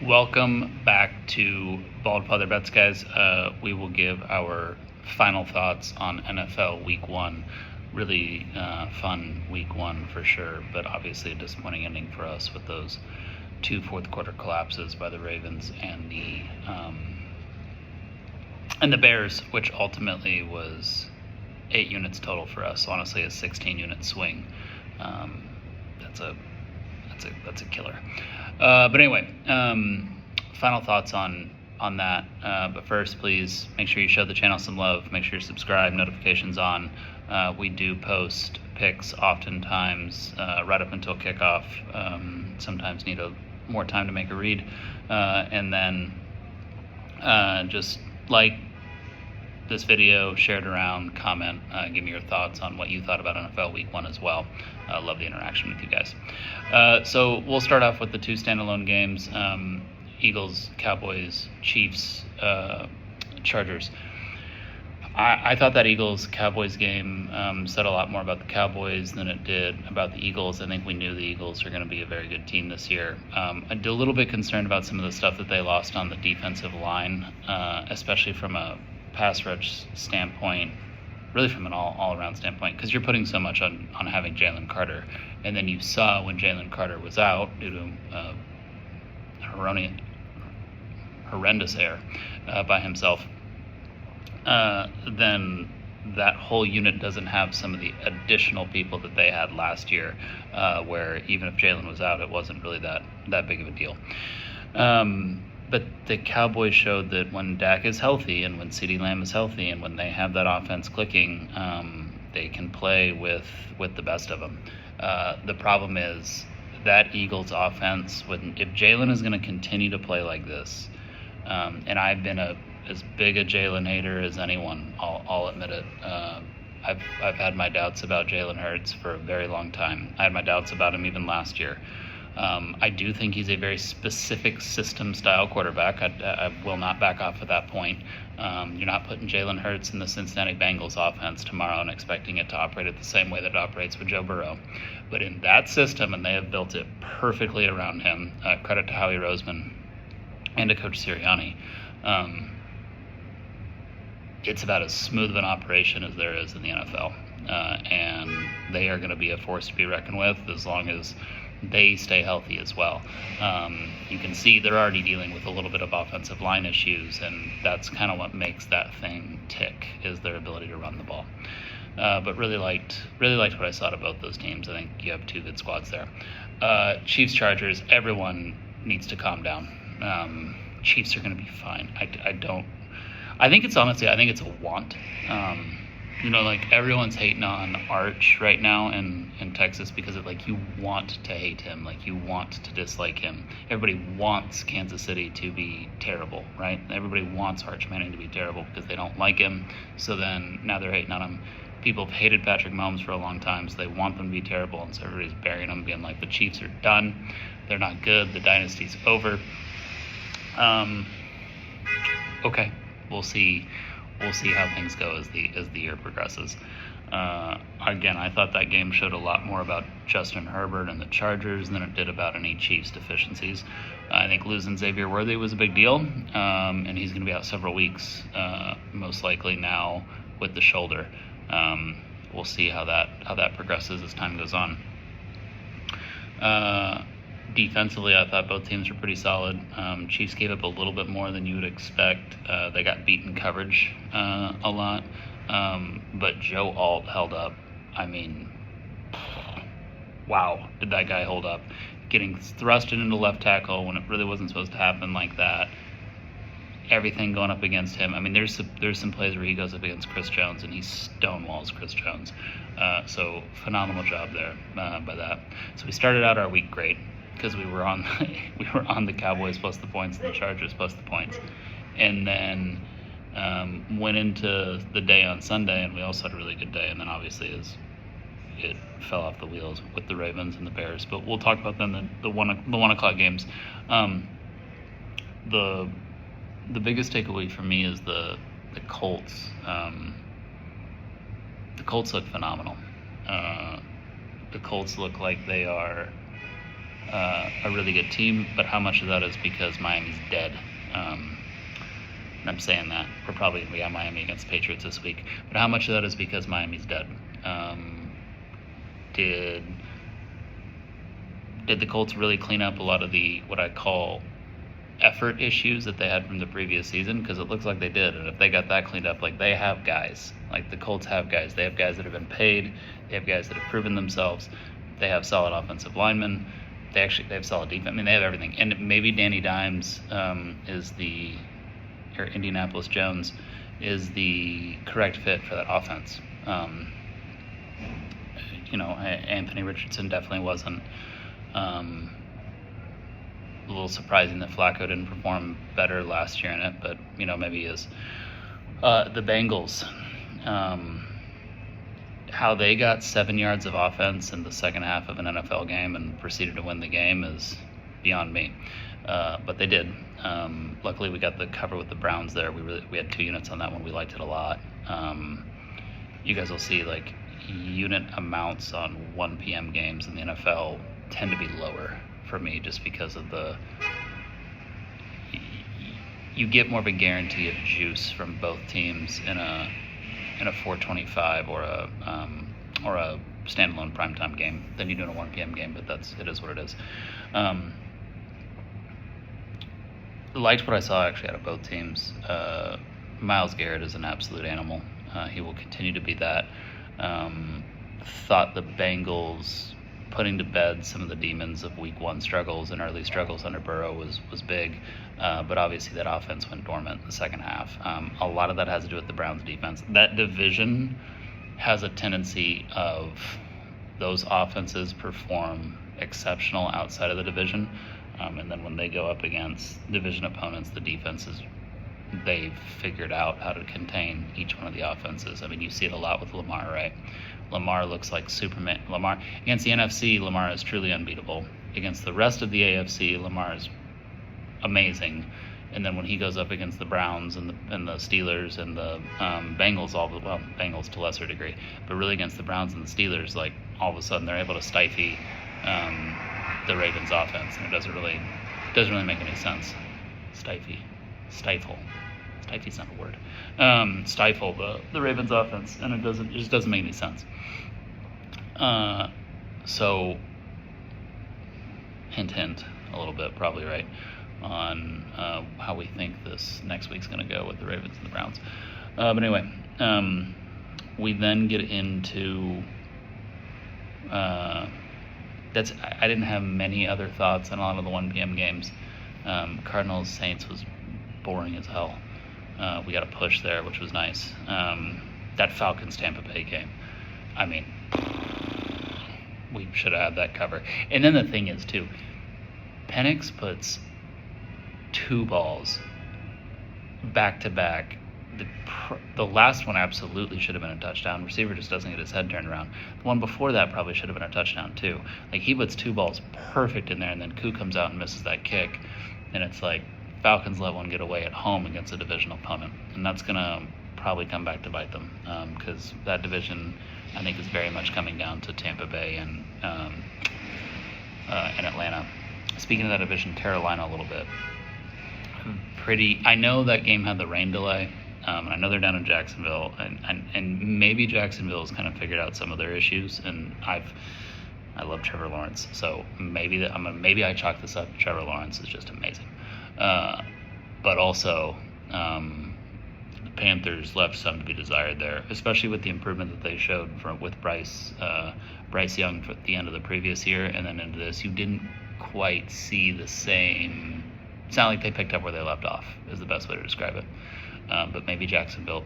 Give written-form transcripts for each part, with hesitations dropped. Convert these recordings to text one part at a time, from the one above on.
Welcome back to Bald Father Bets, guys. We will give our final thoughts on NFL Week 1. Really fun Week 1 for sure, but obviously a disappointing ending for us with those two fourth quarter collapses by the Ravens and the Bears, which ultimately was 8 units total for us. Honestly, a 16-unit swing. That's a killer. But anyway, final thoughts on that. But first, please make sure you show the channel some love. Make sure you subscribe, notifications on. We do post picks oftentimes right up until kickoff. Sometimes need more time to make a read. And then just like this video, share it around, comment, give me your thoughts on what you thought about NFL Week 1 as well. Love the interaction with you guys. So we'll start off with the two standalone games, Eagles, Cowboys, Chiefs, Chargers. I thought that Eagles-Cowboys game said a lot more about the Cowboys than it did about the Eagles. I think we knew the Eagles are going to be a very good team this year. I'm a little bit concerned about some of the stuff that they lost on the defensive line, especially from a pass rush standpoint, really from an all-around standpoint, because you're putting so much on having Jalen Carter. And then you saw when Jalen Carter was out due to horrendous error by himself, then that whole unit doesn't have some of the additional people that they had last year, where even if Jalen was out, it wasn't really that big of a deal. But the Cowboys showed that when Dak is healthy and when CeeDee Lamb is healthy and when they have that offense clicking, they can play with the best of them. The problem is that Eagles offense, if Jalen is going to continue to play like this, and I've been as big a Jalen hater as anyone, I'll admit it. I've had my doubts about Jalen Hurts for a very long time. I had my doubts about him even last year. I do think he's a very specific system-style quarterback. I will not back off at that point. You're not putting Jalen Hurts in the Cincinnati Bengals offense tomorrow and expecting it to operate at the same way that it operates with Joe Burrow. But in that system, and they have built it perfectly around him, credit to Howie Roseman and to Coach Sirianni, it's about as smooth of an operation as there is in the NFL. And they are going to be a force to be reckoned with as long as they stay healthy as well. You can see they're already dealing with a little bit of offensive line issues, and that's kind of what makes that thing tick, is their ability to run the ball. But really liked what I saw out of both those teams. I think you have two good squads there. Chiefs, Chargers, everyone needs to calm down. Chiefs are going to be fine. I think it's a want. Like everyone's hating on Arch right now in Texas because of you want to hate him, you want to dislike him. Everybody wants Kansas City to be terrible, right? Everybody wants Arch Manning to be terrible because they don't like him. So then now they're hating on him. People have hated Patrick Mahomes for a long time, so they want them to be terrible, and so everybody's burying them, being like, the Chiefs are done. They're not good. The dynasty's over. Okay, we'll see how things go as the year progresses. Again, I thought that game showed a lot more about Justin Herbert and the Chargers than it did about any Chiefs deficiencies. I think losing Xavier Worthy was a big deal, and he's going to be out several weeks, most likely now with the shoulder. We'll see how that progresses as time goes on. Defensively, I thought both teams were pretty solid. Chiefs gave up a little bit more than you would expect. They got beat in coverage a lot. But Joe Alt held up. I mean, wow, did that guy hold up. Getting thrusted into left tackle when it really wasn't supposed to happen like that. Everything going up against him. I mean, there's some plays where he goes up against Chris Jones and he stonewalls Chris Jones. So phenomenal job there by that. So we started out our week great, because we were on the Cowboys plus the points and the Chargers plus the points, and then went into the day on Sunday, and we also had a really good day. And then obviously it fell off the wheels with the Ravens and the Bears. But we'll talk about them the 1 o'clock games. The biggest takeaway for me is the Colts. The Colts look phenomenal. The Colts look like they are a really good team, but how much of that is because Miami's dead? And I'm saying that we got Miami against the Patriots this week, but how much of that is because Miami's dead? Did the Colts really clean up a lot of the what I call effort issues that they had from the previous season? Because it looks like they did, and if they got that cleaned up, like they have guys, like the Colts have guys. They have guys that have been paid. They have guys that have proven themselves. They have solid offensive linemen. They have solid defense. I mean, they have everything. And maybe Danny Dimes or Indianapolis Jones is the correct fit for that offense. Anthony Richardson definitely wasn't. A little surprising that Flacco didn't perform better last year in it, but maybe he is. The Bengals, how they got 7 yards of offense in the second half of an NFL game and proceeded to win the game is beyond me. But they did. Luckily, we got the cover with the Browns there. We had 2 units on that one. We liked it a lot. You guys will see like unit amounts on 1 p.m. games in the NFL tend to be lower for me, just because of you get more of a guarantee of juice from both teams in a 4:25 or a standalone primetime game than you do in a 1 p.m. game. But it is what it is. Liked what I saw actually out of both teams. Myles Garrett is an absolute animal. He will continue to be that. Thought the Bengals putting to bed some of the demons of week 1 struggles and early struggles under Burrow was big, but obviously that offense went dormant in the second half. A lot of that has to do with the Browns defense. That division has a tendency of those offenses perform exceptional outside of the division, and then when they go up against division opponents, the defenses, they've figured out how to contain each one of the offenses. I mean, you see it a lot with Lamar, right? Lamar looks like Superman. Lamar against the NFC, Lamar is truly unbeatable. Against the rest of the AFC, Lamar is amazing. And then when he goes up against the Browns and the Steelers and the Bengals, Bengals to a lesser degree, but really against the Browns and the Steelers, like all of a sudden they're able to stifle the Ravens' offense, and it doesn't really make any sense. Stifle. Stifle's not a word. Stifle the Ravens' offense, and it just doesn't make any sense. So, hint, a little bit, probably right, on how we think this next week's going to go with the Ravens and the Browns. But anyway, we then get into I didn't have many other thoughts on a lot of the 1 p.m. games. Cardinals Saints was boring as hell. We got a push there, which was nice. That Falcons Tampa Bay game, I mean, we should have had that cover. And then the thing is too, Penix puts 2 balls back to back. The last one absolutely should have been a touchdown. Receiver just doesn't get his head turned around. The one before that probably should have been a touchdown too. Like, he puts 2 balls perfect in there, and then Koo comes out and misses that kick, and it's like Falcons let one get away at home against a divisional opponent, and that's gonna probably come back to bite them, because that division, I think, is very much coming down to Tampa Bay and Atlanta. Speaking of that division, Carolina a little bit. I know that game had the rain delay. And I know they're down in Jacksonville, and maybe Jacksonville's kind of figured out some of their issues. And I love Trevor Lawrence, so maybe I chalk this up. Trevor Lawrence is just amazing, but also the Panthers left some to be desired there, especially with the improvement that they showed with Bryce Young at the end of the previous year, and then into this, you didn't quite see the same. It's not like they picked up where they left off, is the best way to describe it. But maybe Jacksonville,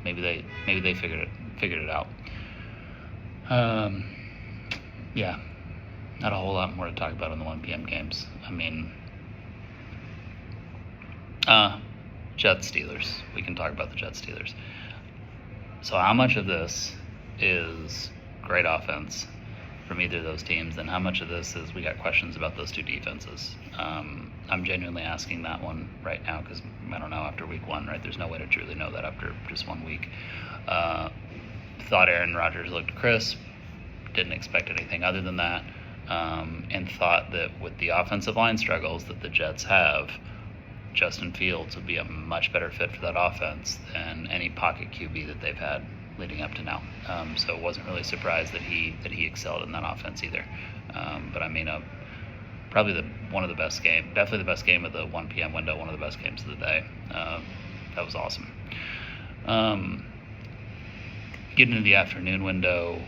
maybe they figured it out. Yeah, not a whole lot more to talk about on the 1 p.m. games. I mean, Jets Steelers. We can talk about the Jets Steelers. So how much of this is great offense from either of those teams, and how much of this is we got questions about those 2 defenses? I'm genuinely asking that one right now, because I don't know after week 1, right? There's no way to truly know that after just 1 week. Thought Aaron Rodgers looked crisp. Didn't expect anything other than that. and thought that with the offensive line struggles that the Jets have, Justin Fields would be a much better fit for that offense than any pocket QB that they've had leading up to now. So wasn't really surprised that he excelled in that offense either. But I mean, probably one of the best game, definitely the best game of the 1 p.m. window, one of the best games of the day. That was awesome. Getting into the afternoon window,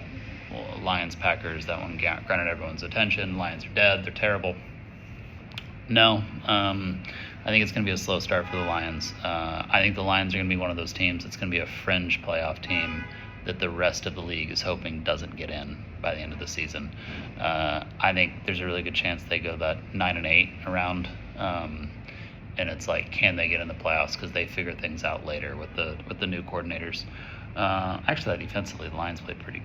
Lions Packers, that one granted everyone's attention. Lions are dead, they're terrible. No, I think it's going to be a slow start for the Lions. I think the Lions are going to be one of those teams that's going to be a fringe playoff team that the rest of the league is hoping doesn't get in by the end of the season. I think there's a really good chance they go that 9-8 around, and it's like, can they get in the playoffs because they figure things out later with the new coordinators. Actually, defensively, the Lions play pretty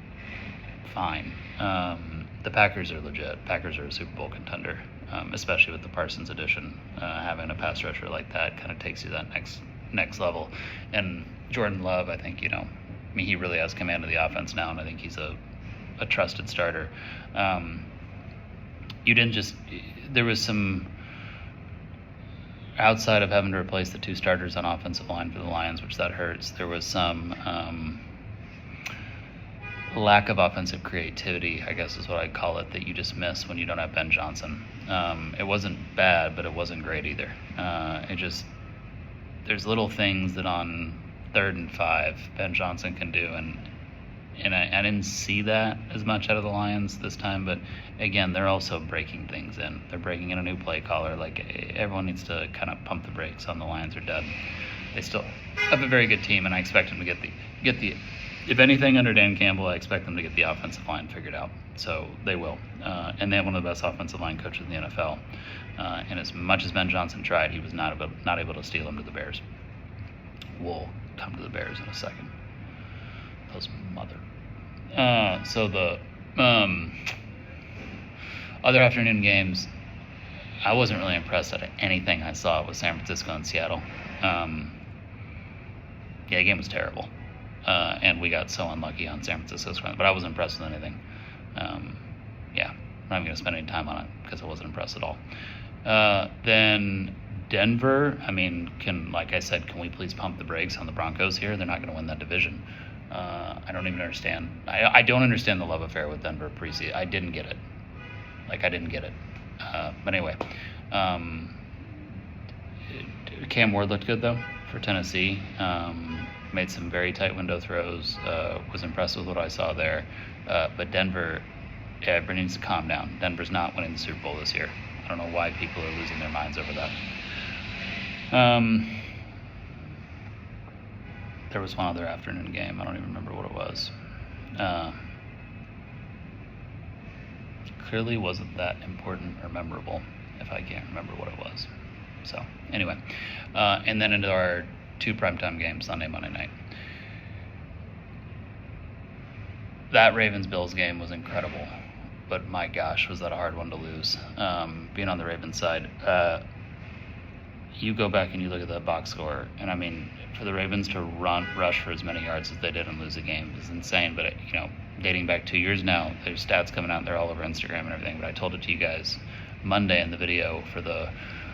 fine. The Packers are legit. Packers are a Super Bowl contender, especially with the Parsons addition. Having a pass rusher like that kind of takes you that next level. And Jordan Love, I think, he really has command of the offense now, and I think he's a trusted starter. There was some, outside of having to replace the two starters on offensive line for the Lions, which that hurts, there was some lack of offensive creativity, I guess is what I'd call it, that you just miss when you don't have Ben Johnson. It wasn't bad, but it wasn't great either. There's little things that on 3rd and 5 Ben Johnson can do, and I didn't see that as much out of the Lions this time, but again, they're also breaking things in. They're breaking in a new play caller. Like, everyone needs to kind of pump the brakes on the Lions are dead. They still have a very good team, and I expect them to get the if anything, under Dan Campbell, I expect them to get the offensive line figured out. So they will. And they have one of the best offensive line coaches in the NFL. And as much as Ben Johnson tried, he was not able to steal him to the Bears. We'll come to the Bears in a second. Those mother. So the other afternoon games, I wasn't really impressed at anything I saw with San Francisco and Seattle. The game was terrible. And we got so unlucky on San Francisco's front, but I wasn't impressed with anything. I'm not even going to spend any time on it because I wasn't impressed at all. Then Denver, like I said, can we please pump the brakes on the Broncos here? They're not going to win that division. I don't even understand. I don't understand the love affair with Denver preseason. I didn't get it. But anyway, Cam Ward looked good, though, for Tennessee. Made some very tight window throws, was impressed with what I saw there. But Denver, everybody needs to calm down. Denver's not winning the Super Bowl this year. I don't know why people are losing their minds over that. There was one other afternoon game. I don't even remember what it was. Clearly wasn't that important or memorable if I can't remember what it was. So anyway, and then into our 2 primetime games, Sunday, Monday night. That Ravens-Bills game was incredible, but my gosh, was that a hard one to lose. Being on the Ravens side, you go back and you look at the box score, and for the Ravens to rush for as many yards as they did and lose a game is insane. But dating back 2 years now, there's stats coming out there all over Instagram and everything. But I told it to you guys Monday in the video for the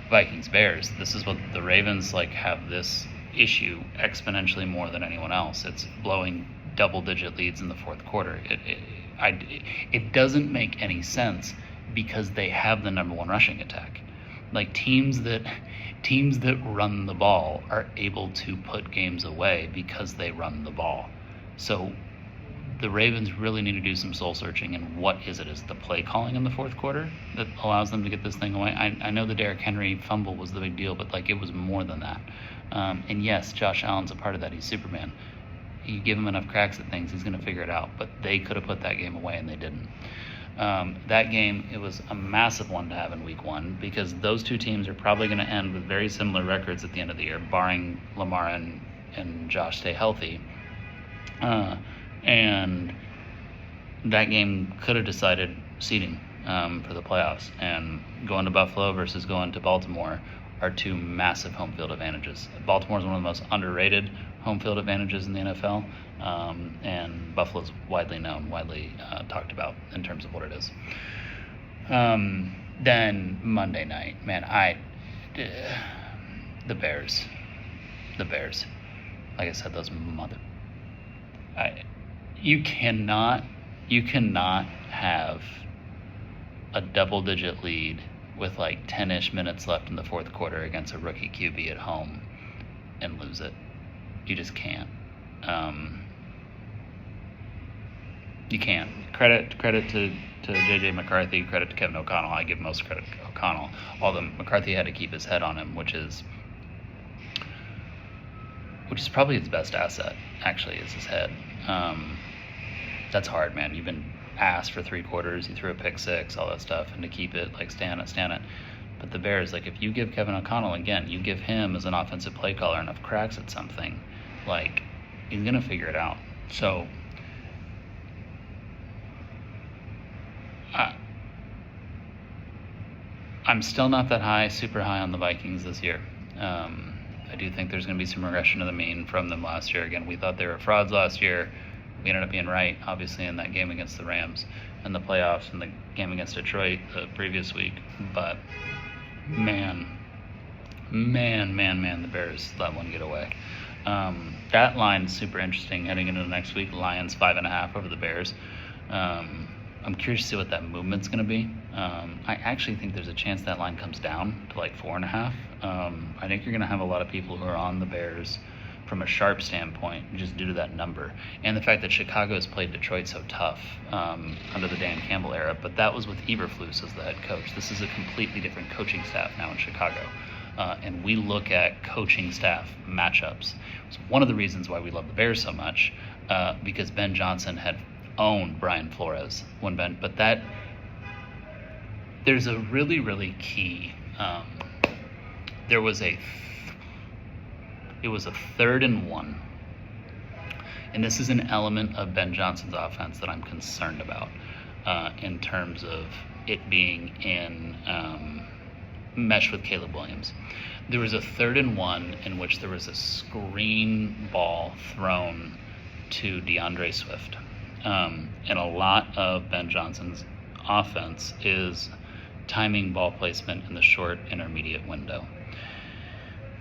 Vikings-Bears. This is what the Ravens have this issue exponentially more than anyone else. It's blowing double-digit leads in the fourth quarter. It doesn't make any sense because they have the number 1 rushing attack. Like, teams that run the ball are able to put games away because they run the ball. So the Ravens really need to do some soul searching. And what is it? Is it the play calling in the fourth quarter that allows them to get this thing away? I know the Derrick Henry fumble was the big deal, but it was more than that. And yes, Josh Allen's a part of that. He's Superman. You give him enough cracks at things, he's going to figure it out. But they could have put that game away, and they didn't. That game, it was a massive one to have in week 1 because those two teams are probably going to end with very similar records at the end of the year, barring Lamar and Josh stay healthy. And that game could have decided seeding for the playoffs. And going to Buffalo versus going to Baltimore are 2 massive home field advantages. Baltimore is one of the most underrated home field advantages in the NFL, and Buffalo's widely known, widely talked about in terms of what it is. Then Monday night, man, the Bears. Like I said, you cannot have a double-digit lead with like 10-ish minutes left in the fourth quarter against a rookie QB at home and lose it. You just can't. You can't. Credit to JJ McCarthy, credit to Kevin O'Connell. I give most credit to O'Connell. Although McCarthy had to keep his head on him, which is probably his best asset, actually, is his head. That's hard, man. You've been asked for 3 quarters, you threw a pick 6, all that stuff, and to keep it, like, stand it. But the Bears, like, if you give Kevin O'Connell, again, you give him as an offensive play caller enough cracks at something, like, he's going to figure it out. So, I'm still not that super high on the Vikings this year. I do think there's going to be some regression to the mean from them last year. Again, we thought they were frauds last year. We ended up being right, obviously, in that game against the Rams and the playoffs and the game against Detroit the previous week. But, man, the Bears let one get away. That line's super interesting heading into the next week. Lions 5.5 over the Bears. I'm curious to see what that movement's going to be. I actually think there's a chance that line comes down to like 4.5. I think you're going to have a lot of people who are on the Bears from a sharp standpoint, just due to that number, and the fact that Chicago has played Detroit so tough under the Dan Campbell era. But that was with Eberflus as the head coach. This is a completely different coaching staff now in Chicago. And we look at coaching staff matchups. It's one of the reasons why we love the Bears so much, because Ben Johnson had owned Brian Flores but that there's a really, really key. It was a 3rd and 1, and this is an element of Ben Johnson's offense that I'm concerned about in terms of it being in mesh with Caleb Williams. There was a 3rd and 1 in which there was a screen ball thrown to DeAndre Swift. And a lot of Ben Johnson's offense is timing ball placement in the short intermediate window.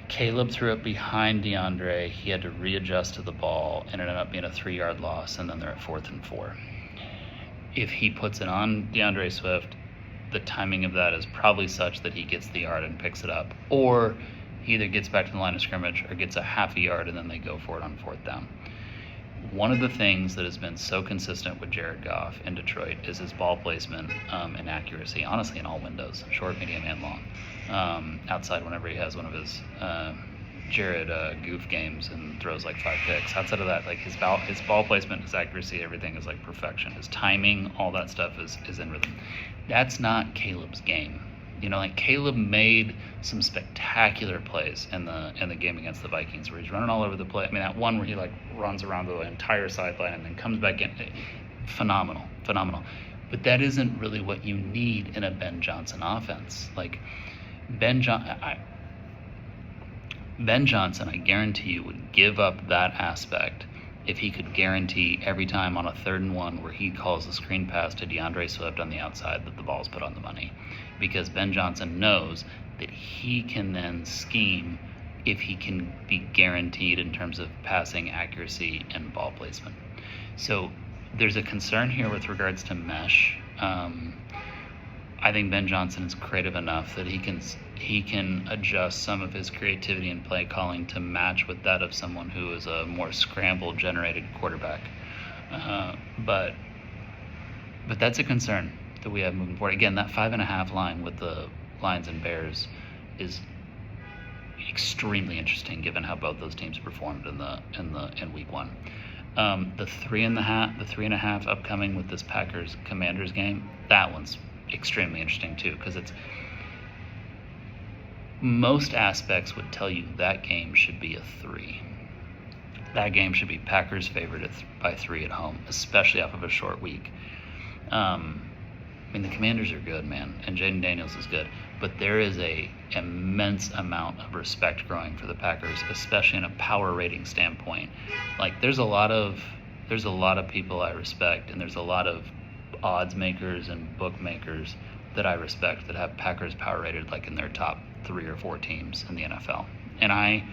Caleb threw it behind DeAndre. He had to readjust to the ball, and it ended up being a 3-yard loss, and then they're at 4th and 4. If he puts it on DeAndre Swift, the timing of that is probably such that he gets the yard and picks it up, or he either gets back to the line of scrimmage or gets a half a yard and then they go for it on 4th down. One of the things that has been so consistent with Jared Goff in Detroit is his ball placement and accuracy, honestly, in all windows, short, medium, and long. Outside, whenever he has one of his Jared goof games and throws like 5 picks. Outside of that, like his ball placement, his accuracy, everything is like perfection. His timing, all that stuff is in rhythm. That's not Caleb's game. You know, like Caleb made some spectacular plays in the game against the Vikings where he's running all over the place. I mean, that one where he like runs around the entire sideline and then comes back in. Phenomenal. But that isn't really what you need in a Ben Johnson offense. Like Ben Johnson, I guarantee you, would give up that aspect if he could guarantee every time on a 3rd and 1 where he calls a screen pass to DeAndre Swift on the outside that the ball's put on the money. Because Ben Johnson knows that he can then scheme if he can be guaranteed in terms of passing accuracy and ball placement. So there's a concern here with regards to mesh. I think Ben Johnson is creative enough that he can adjust some of his creativity and play calling to match with that of someone who is a more scramble-generated quarterback. But that's a concern that we have moving forward. Again, that 5.5 line with the Lions and Bears is extremely interesting given how both those teams performed in week 1. The 3.5 upcoming with this Packers Commanders game, that one's extremely interesting too, because it's most aspects would tell you that game should be a 3. That game should be Packers favored by 3 at home, especially off of a short week. I mean, the Commanders are good, man, and Jaden Daniels is good, but there is a immense amount of respect growing for the Packers, especially in a power rating standpoint. Like, there's a lot of people I respect, and there's a lot of odds makers and bookmakers that I respect that have Packers power rated like in their top 3 or 4 teams in the NFL. And I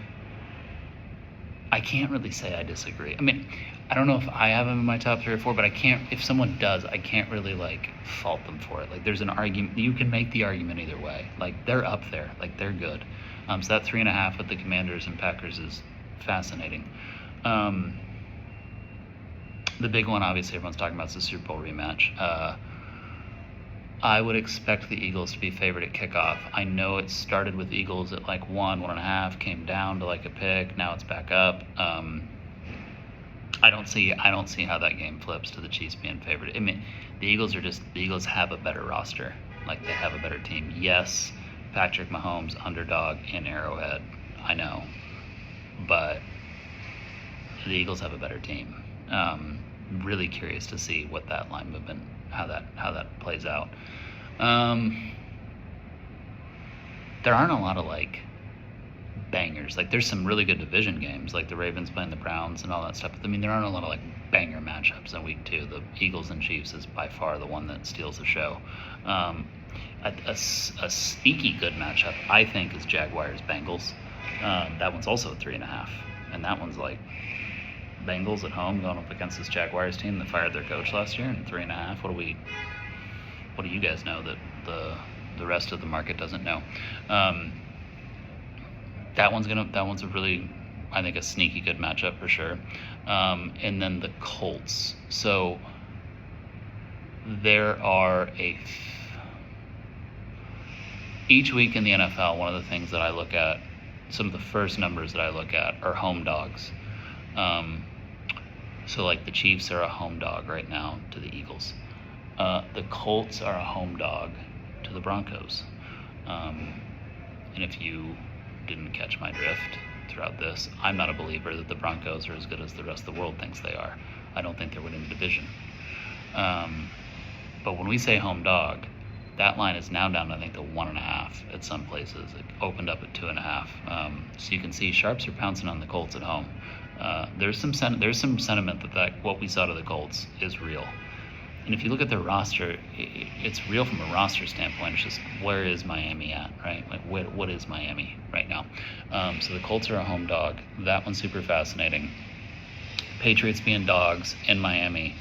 can't really say I disagree. I mean, I don't know if I have them in my top 3 or 4, but I can't, if someone does, I can't really like fault them for it. Like there's an argument, you can make the argument either way. Like they're up there, like they're good. So that 3.5 with the Commanders and Packers is fascinating. The big one, obviously, everyone's talking about is the Super Bowl rematch. I would expect the Eagles to be favored at kickoff. I know it started with Eagles at like 1.5, came down to like a pick. Now it's back up. I don't see how that game flips to the Chiefs being favored. I mean, the Eagles have a better roster. Like they have a better team. Yes, Patrick Mahomes underdog in Arrowhead. I know, but the Eagles have a better team. Really curious to see what that line movement, how that plays out. There aren't a lot of like bangers. Like there's some really good division games, like the Ravens playing the Browns and all that stuff. But I mean, there aren't a lot of like banger matchups in week 2. The Eagles and Chiefs is by far the one that steals the show. A sneaky good matchup, I think, is Jaguars Bengals. That one's also 3.5, and that one's like Bengals at home going up against this Jaguars team that fired their coach last year, and 3.5. What do you guys know that the rest of the market doesn't know? That one's a really, I think, a sneaky good matchup for sure. And then the Colts. So there are each week in the NFL, one of the things that I look at, some of the first numbers that I look at are home dogs. So like the Chiefs are a home dog right now to the Eagles. The Colts are a home dog to the Broncos. And if you didn't catch my drift throughout this, I'm not a believer that the Broncos are as good as the rest of the world thinks they are. I don't think they're winning the division. But when we say home dog, that line is now down to, I think, to 1.5 at some places. It opened up at 2.5. So you can see sharps are pouncing on the Colts at home. There's some sentiment that what we saw to the Colts is real. And if you look at their roster, it's real from a roster standpoint. It's just, where is Miami at, right? Like, what is Miami right now? So the Colts are a home dog. That one's super fascinating. Patriots being dogs in Miami.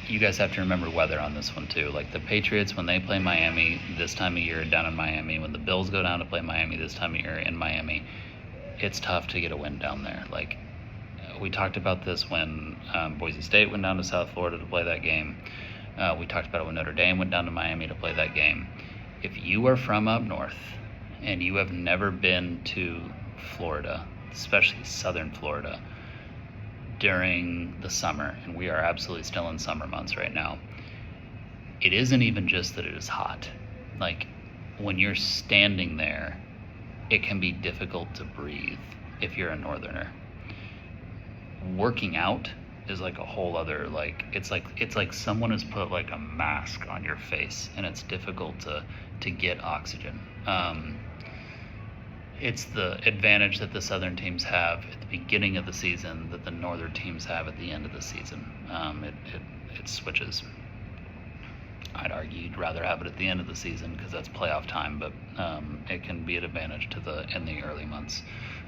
You guys have to remember weather on this one too. Like the Patriots, when they play Miami this time of year down in Miami, when the Bills go down to play Miami this time of year in Miami, it's tough to get a win down there. Like we talked about this when Boise State went down to South Florida to play that game. We talked about it when Notre Dame went down to Miami to play that game. If you are from up north and you have never been to Florida, especially southern Florida, during the summer, and we are absolutely still in summer months right now, it isn't even just that it is hot. Like when you're standing there, it can be difficult to breathe if you're a northerner. Working out is like a whole other, like it's like someone has put like a mask on your face, and it's difficult to get oxygen. It's the advantage that the southern teams have at the beginning of the season that the northern teams have at the end of the season. It switches. I'd argue you'd rather have it at the end of the season because that's playoff time, but it can be an advantage in the early months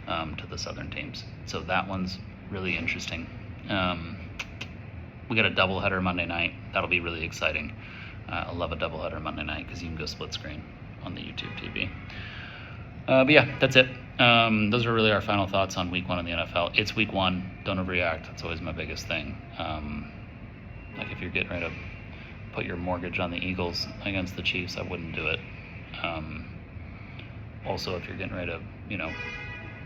to the southern teams. So that one's really interesting. We got a doubleheader Monday night. That'll be really exciting. I love a doubleheader Monday night because you can go split screen on the YouTube TV. But yeah, that's it. Those are really our final thoughts on week 1 in the NFL. It's week 1. Don't overreact. That's always my biggest thing. Like if you're getting ready to put your mortgage on the Eagles against the Chiefs, I wouldn't do it. Also, if you're getting ready to,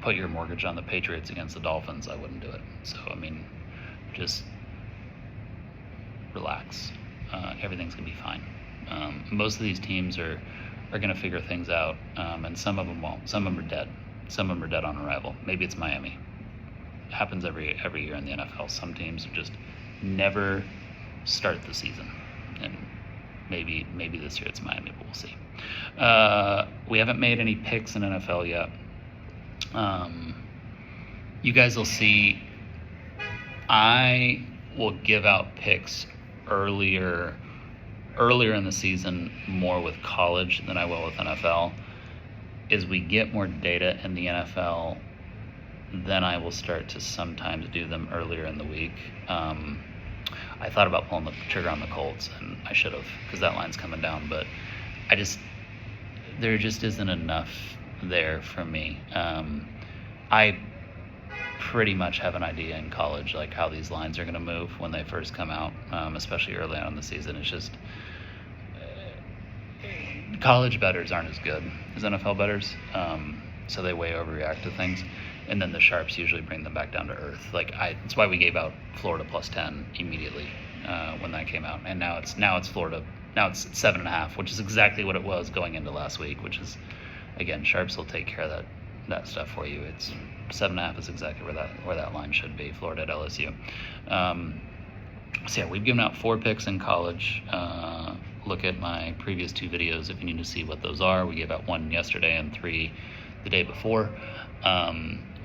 put your mortgage on the Patriots against the Dolphins, I wouldn't do it. So, I mean, just relax. Everything's going to be fine. Most of these teams are going to figure things out, and some of them won't. Some of them are dead. Some of them are dead on arrival. Maybe it's Miami. It happens every year in the NFL. Some teams just never start the season, and maybe this year it's Miami, but we'll see. We haven't made any picks in NFL yet. You guys will see. I will give out picks earlier earlier in the season more with college than I will with NFL. As we get more data in the NFL, then I will start to sometimes do them earlier in the week. I thought about pulling the trigger on the Colts, and I should have, because that line's coming down, but there just isn't enough there for me. I pretty much have an idea in college, like how these lines are going to move when they first come out, especially early on in the season. It's just college bettors aren't as good as NFL bettors, so they way overreact to things, and then the sharps usually bring them back down to earth. That's why we gave out Florida plus 10 immediately when that came out, and now it's Florida. Now it's 7.5, which is exactly what it was going into last week. Which is, again, sharps will take care of that stuff for you. It's 7.5 is exactly where that line should be. Florida at LSU. So yeah, we've given out 4 picks in college. Look at my previous 2 videos if you need to see what those are. We gave out 1 yesterday and 3 the day before.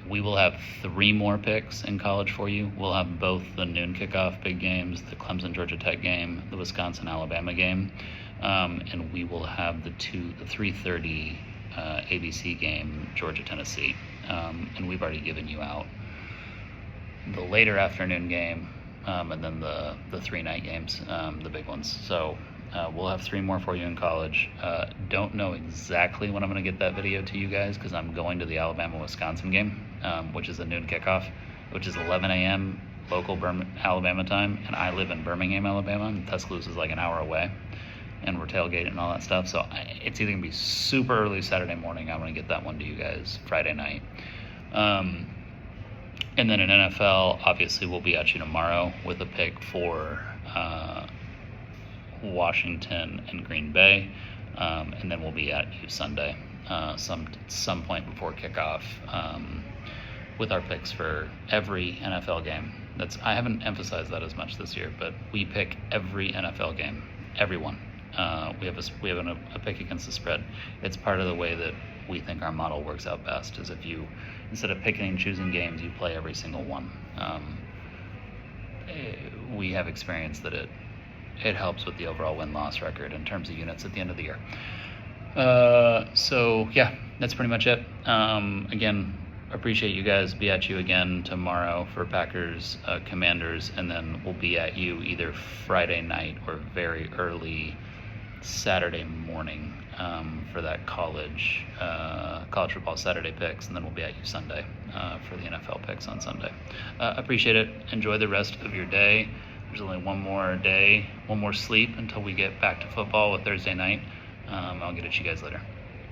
We will have 3 more picks in college for you. We'll have both the noon kickoff big games, the Clemson-Georgia Tech game, the Wisconsin-Alabama game, and we will have the 3:30 ABC game, Georgia-Tennessee. And we've already given you out the later afternoon game, and then the 3 night games, the big ones. So we'll have 3 more for you in college. Don't know exactly when I'm going to get that video to you guys, because I'm going to the Alabama-Wisconsin game, which is a noon kickoff, which is 11 a.m. local Alabama time, and I live in Birmingham, Alabama, and Tuscaloosa is like an hour away, and we're tailgating and all that stuff. So it's either going to be super early Saturday morning. I'm going to get that one to you guys Friday night. And then in NFL, obviously we'll be at you tomorrow with a pick for Washington and Green Bay, and then we'll be at you Sunday, some point before kickoff, with our picks for every NFL game. I haven't emphasized that as much this year, but we pick every NFL game, everyone. We have a pick against the spread. It's part of the way that we think our model works out best, is if you, instead of picking and choosing games, you play every single one. We have experience that it helps with the overall win-loss record in terms of units at the end of the year. So yeah, that's pretty much it. Again, appreciate you guys. Be at you again tomorrow for Packers Commanders, and then we'll be at you either Friday night or very early Saturday morning for that college football Saturday picks, and then we'll be at you Sunday for the NFL picks on Sunday. Appreciate it. Enjoy the rest of your day. There's only one more sleep until we get back to football with Thursday night. I'll get at you guys later.